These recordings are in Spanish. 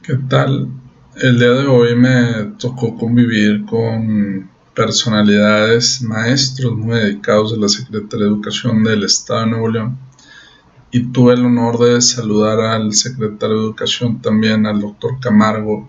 ¿Qué tal? El día de hoy me tocó convivir con personalidades, maestros muy dedicados de la Secretaría de Educación del Estado de Nuevo León, y tuve el honor de saludar al secretario de Educación también, al doctor Camargo,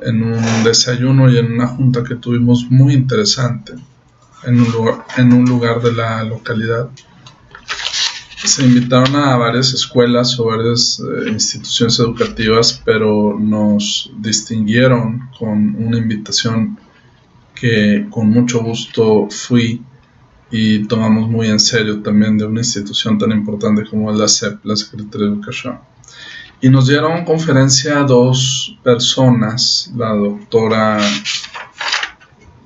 en un desayuno y en una junta que tuvimos muy interesante en un lugar de la localidad. Se invitaron a varias escuelas o varias instituciones educativas, pero nos distinguieron con una invitación que con mucho gusto fui y tomamos muy en serio también, de una institución tan importante como es la SEP, la Secretaría de Educación. Y nos dieron conferencia a dos personas, la doctora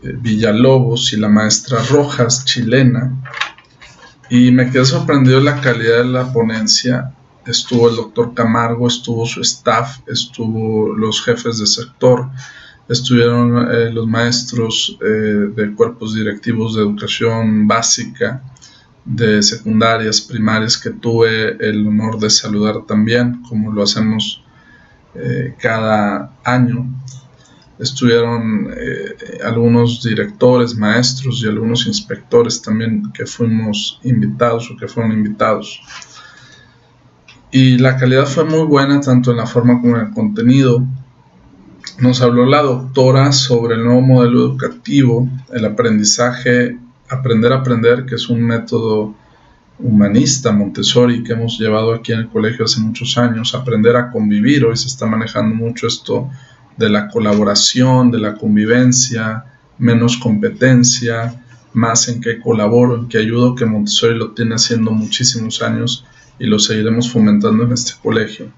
Villalobos y la maestra Rojas, chilena, y me quedé sorprendido de la calidad de la ponencia. Estuvo el doctor Camargo, estuvo su staff, estuvo los jefes de sector, estuvieron los maestros de cuerpos directivos de educación básica, de secundarias, primarias, que tuve el honor de saludar también, como lo hacemos cada año. Estuvieron algunos directores, maestros y algunos inspectores también que fuimos invitados o que fueron invitados. Y la calidad fue muy buena, tanto en la forma como en el contenido. Nos habló la doctora sobre el nuevo modelo educativo, el aprendizaje, aprender a aprender, que es un método humanista Montessori que hemos llevado aquí en el colegio hace muchos años. Aprender a convivir, hoy se está manejando mucho esto de la colaboración, de la convivencia, menos competencia, más en que colaboro, en que ayudo, que Montessori lo tiene haciendo muchísimos años y lo seguiremos fomentando en este colegio.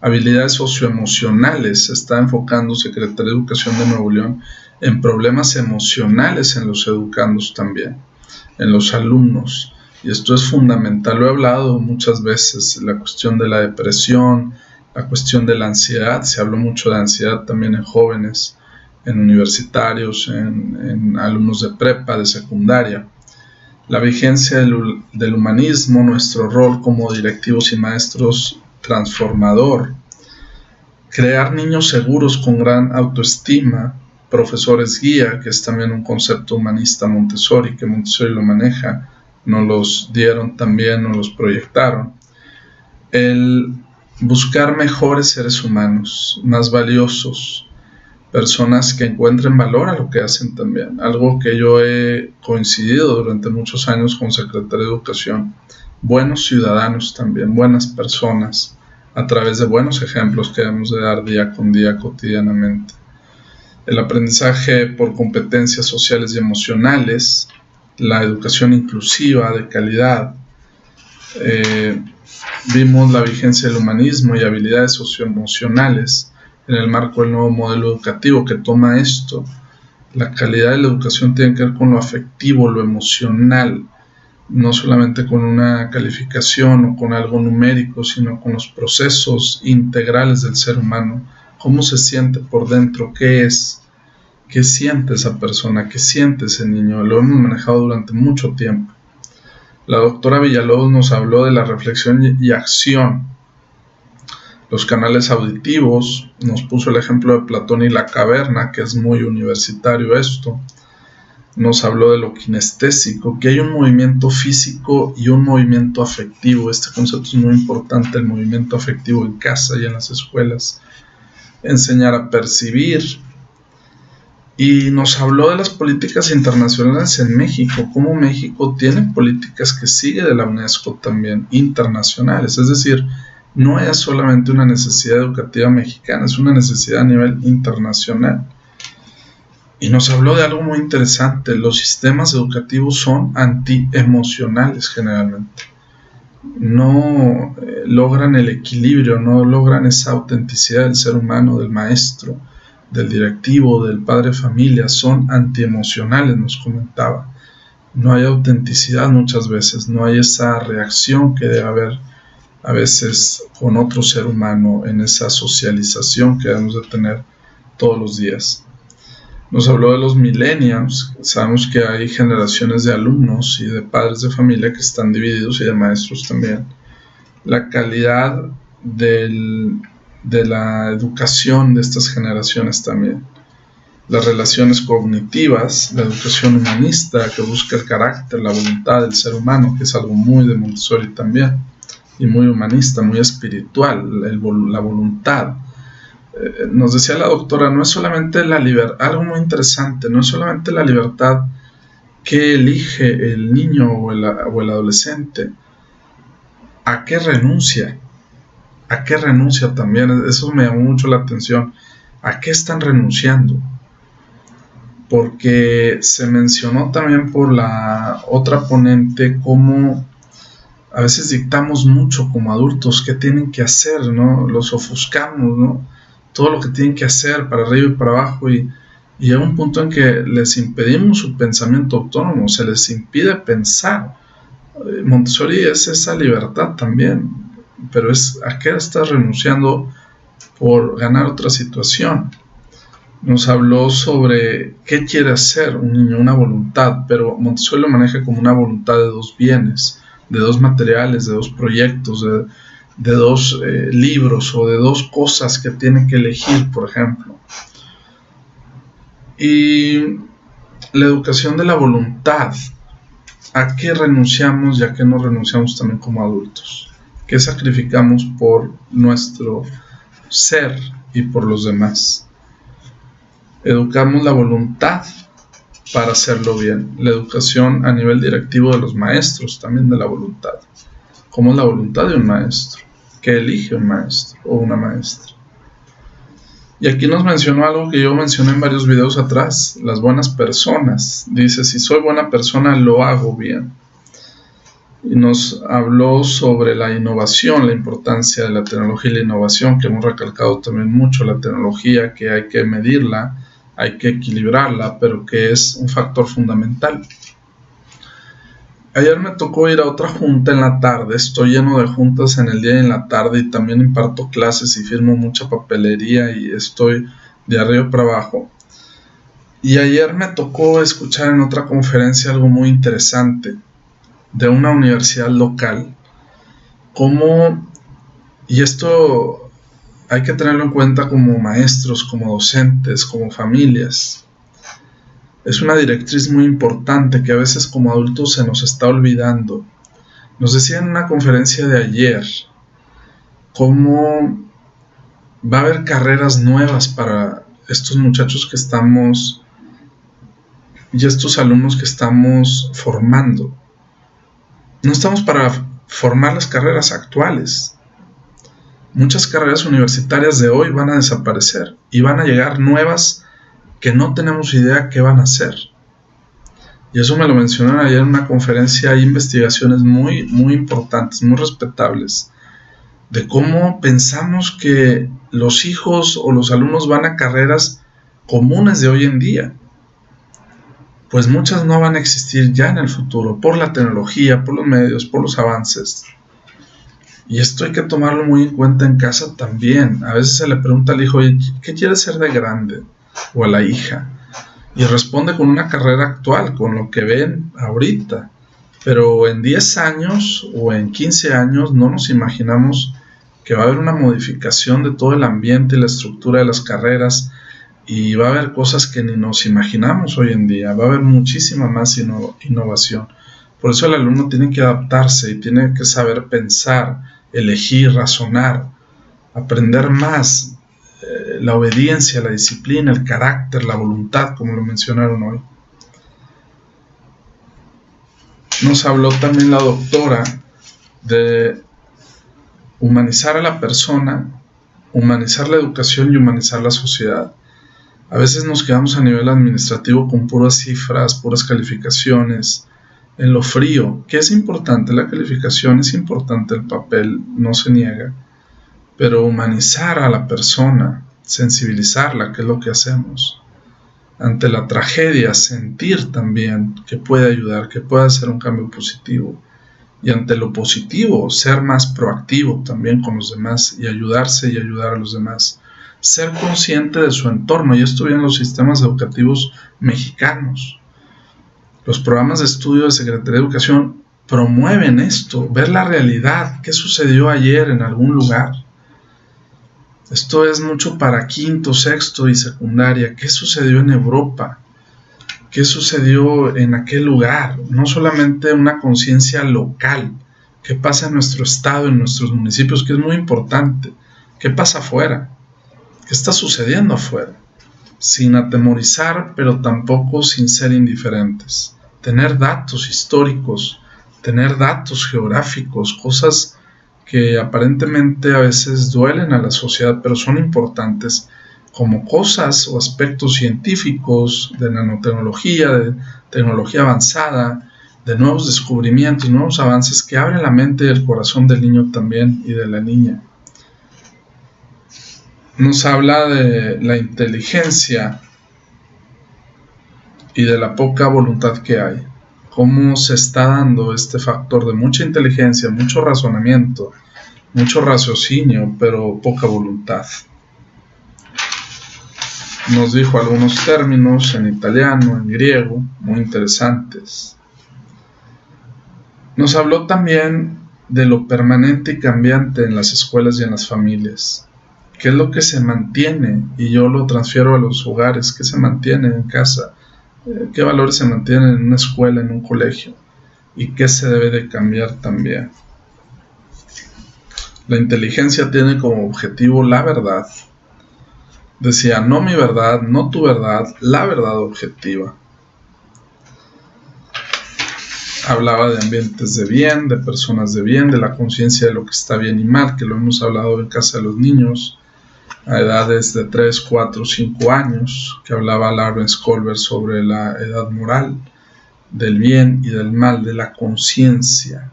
Habilidades socioemocionales, se está enfocando Secretaría de Educación de Nuevo León en problemas emocionales en los educandos también, en los alumnos, y esto es fundamental. Lo he hablado muchas veces, la cuestión de la depresión, la cuestión de la ansiedad. Se habló mucho de ansiedad también en jóvenes, en universitarios, en alumnos de prepa, de secundaria. La vigencia del humanismo, nuestro rol como directivos y maestros transformador. Crear niños seguros con gran autoestima. Profesores guía, que es también un concepto humanista Montessori, que Montessori lo maneja. Nos los dieron también, nos los proyectaron. El buscar mejores seres humanos, más valiosos, personas que encuentren valor a lo que hacen también. Algo que yo he coincidido durante muchos años con Secretaría de Educación. Buenos ciudadanos también, buenas personas, a través de buenos ejemplos que debemos de dar día con día, cotidianamente. El aprendizaje por competencias sociales y emocionales, la educación inclusiva de calidad. Vimos la vigencia del humanismo y habilidades socioemocionales en el marco del nuevo modelo educativo que toma esto. La calidad de la educación tiene que ver con lo afectivo, lo emocional, no solamente con una calificación o con algo numérico, sino con los procesos integrales del ser humano. Cómo se siente por dentro, qué es, qué siente esa persona, qué siente ese niño. Lo hemos manejado durante mucho tiempo. La doctora Villalobos nos habló de la reflexión y acción. Los canales auditivos, nos puso el ejemplo de Platón y la caverna, que es muy universitario esto. Nos habló de lo kinestésico, que hay un movimiento físico y un movimiento afectivo. Este concepto es muy importante, el movimiento afectivo en casa y en las escuelas. Enseñar a percibir. Y nos habló de las políticas internacionales en México, cómo México tiene políticas que sigue de la UNESCO también, internacionales. Es decir, no es solamente una necesidad educativa mexicana, es una necesidad a nivel internacional. Y nos habló de algo muy interesante: los sistemas educativos son antiemocionales generalmente. No logran el equilibrio, no logran esa autenticidad del ser humano, del maestro, del directivo, del padre de familia. Son antiemocionales, nos comentaba. No hay autenticidad muchas veces, no hay esa reacción que debe haber a veces con otro ser humano, en esa socialización que debemos de tener todos los días. Nos habló de los millennials. Sabemos que hay generaciones de alumnos y de padres de familia que están divididos, y de maestros también. La calidad del de la educación de estas generaciones también. Las relaciones cognitivas, la educación humanista que busca el carácter, la voluntad del ser humano, que es algo muy de Montessori también, y muy humanista, muy espiritual, la voluntad. Nos decía la doctora, no es solamente la libertad, algo muy interesante, no es solamente la libertad que elige el niño o el adolescente, ¿a qué renuncia? ¿A qué renuncia también? Eso me llamó mucho la atención. ¿A qué están renunciando? Porque se mencionó también por la otra ponente cómo a veces dictamos mucho como adultos qué tienen que hacer, ¿no? Los ofuscamos, ¿no? Todo lo que tienen que hacer para arriba y para abajo y llega un punto en que les impedimos su pensamiento autónomo, se les impide pensar. Montessori es esa libertad también, pero es a qué estás renunciando por ganar otra situación. Nos habló sobre qué quiere hacer un niño, una voluntad, pero Montessori lo maneja como una voluntad de dos bienes, de dos materiales, de dos proyectos, de dos libros o de dos cosas que tiene que elegir, por ejemplo. Y la educación de la voluntad, ¿a qué renunciamos y a qué no renunciamos también como adultos? ¿Qué sacrificamos por nuestro ser y por los demás? Educamos la voluntad para hacerlo bien. La educación a nivel directivo de los maestros, también de la voluntad. ¿Cómo es la voluntad de un maestro? ¿Qué elige un maestro o una maestra? Y aquí nos mencionó algo que yo mencioné en varios videos atrás, las buenas personas. Dice, si soy buena persona, lo hago bien. Y nos habló sobre la innovación, la importancia de la tecnología y la innovación, que hemos recalcado también mucho, la tecnología, que hay que medirla, hay que equilibrarla, pero que es un factor fundamental. Ayer me tocó ir a otra junta en la tarde, estoy lleno de juntas en el día y en la tarde y también imparto clases y firmo mucha papelería y estoy de arriba para abajo. Y ayer me tocó escuchar en otra conferencia algo muy interesante de una universidad local, cómo, y esto hay que tenerlo en cuenta como maestros, como docentes, como familias. Es una directriz muy importante que a veces como adultos se nos está olvidando. Nos decía en una conferencia de ayer cómo va a haber carreras nuevas para estos muchachos que estamos y estos alumnos que estamos formando. No estamos para formar las carreras actuales. Muchas carreras universitarias de hoy van a desaparecer y van a llegar nuevas que no tenemos idea qué van a hacer. Y eso me lo mencionaron ayer en una conferencia. Hay investigaciones muy, muy importantes, muy respetables, de cómo pensamos que los hijos o los alumnos van a carreras comunes de hoy en día. Pues muchas no van a existir ya en el futuro, por la tecnología, por los medios, por los avances. Y esto hay que tomarlo muy en cuenta en casa también. A veces se le pregunta al hijo, ¿qué quieres ser de grande? O a la hija, y responde con una carrera actual, con lo que ven ahorita, pero en 10 años o en 15 años no nos imaginamos que va a haber una modificación de todo el ambiente y la estructura de las carreras, y va a haber cosas que ni nos imaginamos hoy en día, va a haber muchísima más innovación. Por eso el alumno tiene que adaptarse y tiene que saber pensar, elegir, razonar, aprender más, la obediencia, la disciplina, el carácter, la voluntad, como lo mencionaron hoy. Nos habló también la doctora de humanizar a la persona, humanizar la educación y humanizar la sociedad. A veces nos quedamos a nivel administrativo con puras cifras, puras calificaciones, en lo frío, que es importante la calificación, es importante el papel, no se niega, pero humanizar a la persona, sensibilizarla, que es lo que hacemos. Ante la tragedia, sentir también que puede ayudar, que puede hacer un cambio positivo. Y ante lo positivo, ser más proactivo también con los demás y ayudarse y ayudar a los demás. Ser consciente de su entorno. Y esto viene en los sistemas educativos mexicanos. Los programas de estudio de Secretaría de Educación promueven esto, ver la realidad, qué sucedió ayer en algún lugar. Esto es mucho para quinto, sexto y secundaria. ¿Qué sucedió en Europa? ¿Qué sucedió en aquel lugar? No solamente una conciencia local. ¿Qué pasa en nuestro estado, en nuestros municipios? Que es muy importante. ¿Qué pasa afuera? ¿Qué está sucediendo afuera? Sin atemorizar, pero tampoco sin ser indiferentes. Tener datos históricos, tener datos geográficos, cosas que aparentemente a veces duelen a la sociedad, pero son importantes, como cosas o aspectos científicos de nanotecnología, de tecnología avanzada, de nuevos descubrimientos, nuevos avances que abren la mente y el corazón del niño también y de la niña. Nos habla de la inteligencia y de la poca voluntad que hay. Cómo se está dando este factor de mucha inteligencia, mucho razonamiento, mucho raciocinio, pero poca voluntad. Nos dijo algunos términos en italiano, en griego, muy interesantes. Nos habló también de lo permanente y cambiante en las escuelas y en las familias. ¿Qué es lo que se mantiene? Y yo lo transfiero a los hogares. ¿Qué se mantiene en casa? ¿Qué valores se mantienen en una escuela, en un colegio? ¿Y qué se debe de cambiar también? La inteligencia tiene como objetivo la verdad. Decía, no mi verdad, no tu verdad, la verdad objetiva. Hablaba de ambientes de bien, de personas de bien, de la conciencia de lo que está bien y mal, que lo hemos hablado en casa de los niños, a edades de 3, 4, 5 años, que hablaba Lawrence Kohlberg sobre la edad moral, del bien y del mal, de la conciencia.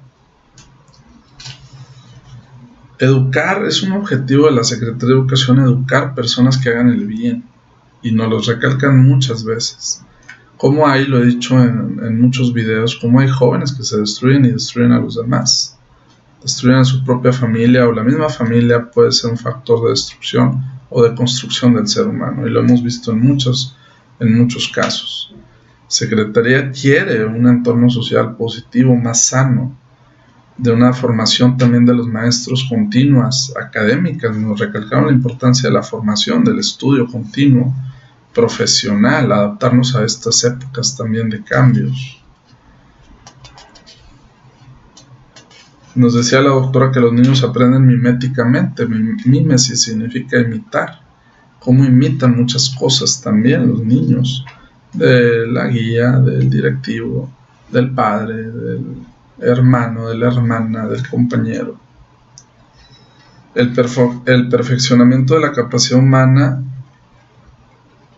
Educar es un objetivo de la Secretaría de Educación, educar personas que hagan el bien, y nos lo recalcan muchas veces. Como hay, lo he dicho en muchos videos, como hay jóvenes que se destruyen y destruyen a los demás. Destruyen a su propia familia, o la misma familia puede ser un factor de destrucción o de construcción del ser humano, y lo hemos visto en muchos casos. Secretaría quiere un entorno social positivo, más sano, de una formación también de los maestros continuas, académicas. Nos recalcaron la importancia de la formación, del estudio continuo, profesional, adaptarnos a estas épocas también de cambios. Nos decía la doctora que los niños aprenden miméticamente. Mímesis significa imitar. Cómo imitan muchas cosas también los niños, de la guía, del directivo, del padre, del hermano, de la hermana, del compañero. El perfeccionamiento de la capacidad humana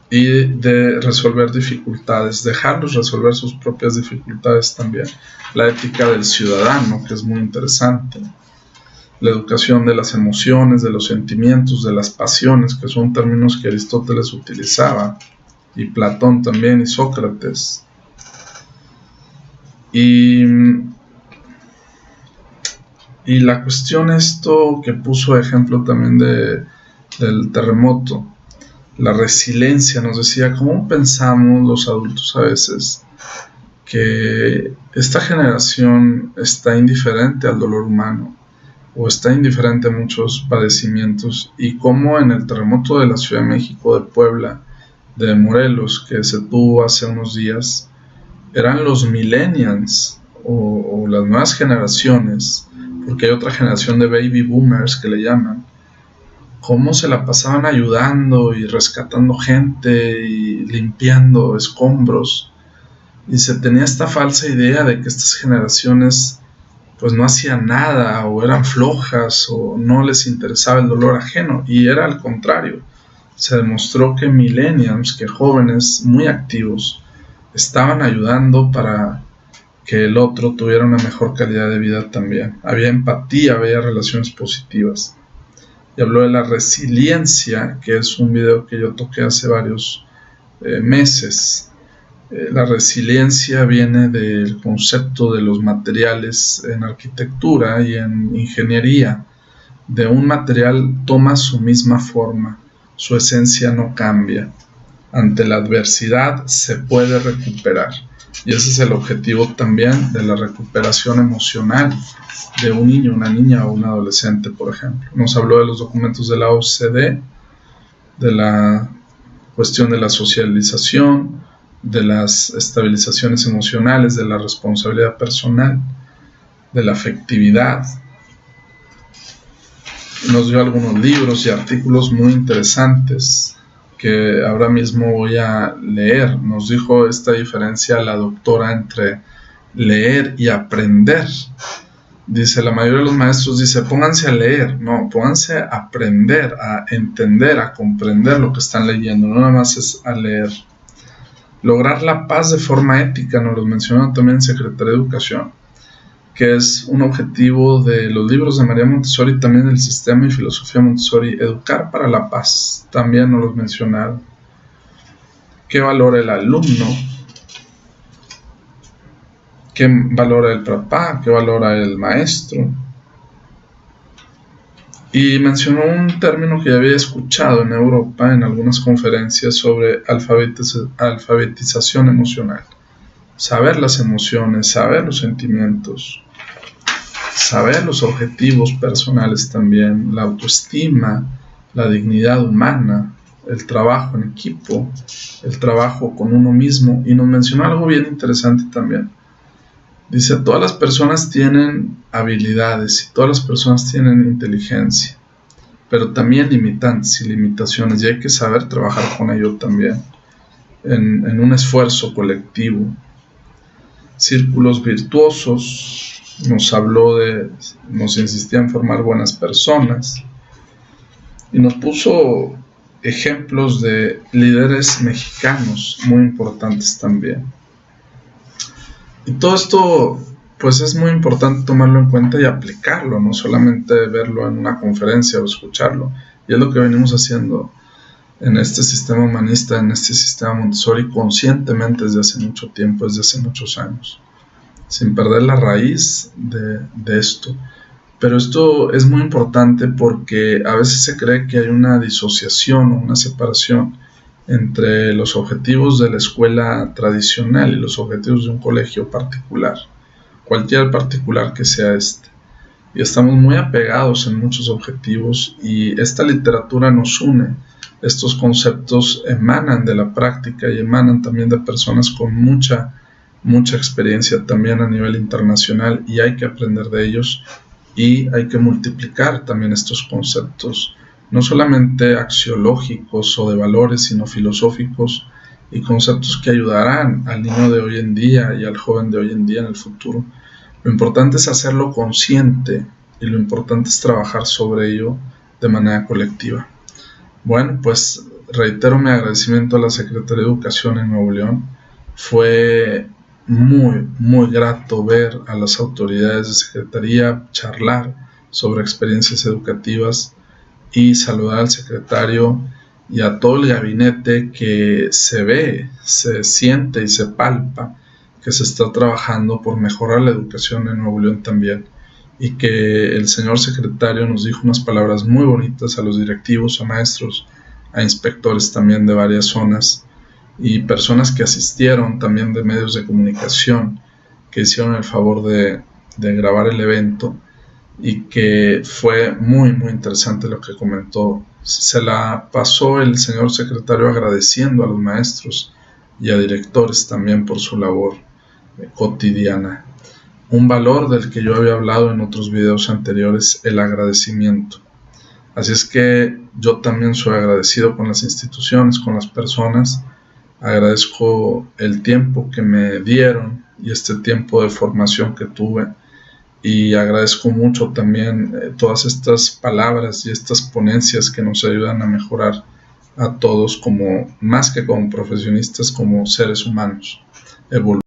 y de resolver dificultades, dejarlos resolver sus propias dificultades también. La ética del ciudadano, que es muy interesante. La educación de las emociones, de los sentimientos, de las pasiones, que son términos que Aristóteles utilizaba, y Platón también, y Sócrates. Y la cuestión, esto que puso ejemplo también del terremoto, la resiliencia, nos decía, ¿cómo pensamos los adultos a veces que esta generación está indiferente al dolor humano, o está indiferente a muchos padecimientos, y cómo en el terremoto de la Ciudad de México, de Puebla, de Morelos, que se tuvo hace unos días, eran los millennials o las nuevas generaciones, porque hay otra generación de baby boomers que le llaman, cómo se la pasaban ayudando y rescatando gente y limpiando escombros, y se tenía esta falsa idea de que estas generaciones pues no hacían nada, o eran flojas, o no les interesaba el dolor ajeno, y era al contrario. Se demostró que millennials, que jóvenes muy activos, estaban ayudando para que el otro tuviera una mejor calidad de vida también. Había empatía, había relaciones positivas. Y habló de la resiliencia, que es un video que yo toqué hace varios meses. La resiliencia viene del concepto de los materiales en arquitectura y en ingeniería. De un material toma su misma forma, su esencia no cambia. Ante la adversidad se puede recuperar. Y ese es el objetivo también de la recuperación emocional de un niño, una niña o un adolescente, por ejemplo. Nos habló de los documentos de la OCDE, de la cuestión de la socialización, de las estabilizaciones emocionales, de la responsabilidad personal, de la afectividad. Nos dio algunos libros y artículos muy interesantes que ahora mismo voy a leer. Nos dijo esta diferencia la doctora entre leer y aprender. Dice, la mayoría de los maestros dice, pónganse a leer. No, pónganse a aprender, a entender, a comprender lo que están leyendo. No nada más es a leer. Lograr la paz de forma ética, nos lo mencionó también Secretaría de Educación, que es un objetivo de los libros de María Montessori, también del sistema y filosofía Montessori. Educar para la paz, también nos lo mencionaron. ¿Qué valora el alumno? ¿Qué valora el papá? ¿Qué valora el maestro? Y mencionó un término que ya había escuchado en Europa en algunas conferencias sobre alfabetización emocional. Saber las emociones, saber los sentimientos, saber los objetivos personales también, la autoestima, la dignidad humana, el trabajo en equipo, el trabajo con uno mismo. Y nos mencionó algo bien interesante también. Dice, todas las personas tienen habilidades y todas las personas tienen inteligencia, pero también limitantes y limitaciones, y hay que saber trabajar con ello también, en un esfuerzo colectivo. Círculos virtuosos, nos insistía en formar buenas personas, y nos puso ejemplos de líderes mexicanos muy importantes también. Y todo esto, pues es muy importante tomarlo en cuenta y aplicarlo, no solamente verlo en una conferencia o escucharlo. Y es lo que venimos haciendo en este sistema humanista, en este sistema Montessori, conscientemente desde hace mucho tiempo, desde hace muchos años, sin perder la raíz de esto. Pero esto es muy importante porque a veces se cree que hay una disociación o una separación entre los objetivos de la escuela tradicional y los objetivos de un colegio particular, cualquier particular que sea este. Y estamos muy apegados en muchos objetivos, y esta literatura nos une. Estos conceptos emanan de la práctica y emanan también de personas con mucha experiencia también a nivel internacional, y hay que aprender de ellos y hay que multiplicar también estos conceptos, no solamente axiológicos o de valores, sino filosóficos y conceptos que ayudarán al niño de hoy en día y al joven de hoy en día en el futuro. Lo importante es hacerlo consciente y lo importante es trabajar sobre ello de manera colectiva. Bueno, pues reitero mi agradecimiento a la Secretaría de Educación en Nuevo León. Fue muy grato ver a las autoridades de Secretaría charlar sobre experiencias educativas y saludar al secretario y a todo el gabinete que se ve, se siente y se palpa que se está trabajando por mejorar la educación en Nuevo León también, y que el señor secretario nos dijo unas palabras muy bonitas a los directivos, a maestros, a inspectores también de varias zonas y personas que asistieron también de medios de comunicación que hicieron el favor de grabar el evento, y que fue muy interesante lo que comentó. Se la pasó el señor secretario agradeciendo a los maestros y a directores también por su labor cotidiana. Un valor del que yo había hablado en otros videos anteriores, el agradecimiento. Así es que yo también soy agradecido con las instituciones, con las personas. Agradezco el tiempo que me dieron y este tiempo de formación que tuve. Y agradezco mucho también todas estas palabras y estas ponencias que nos ayudan a mejorar a todos, más que como profesionistas, como seres humanos.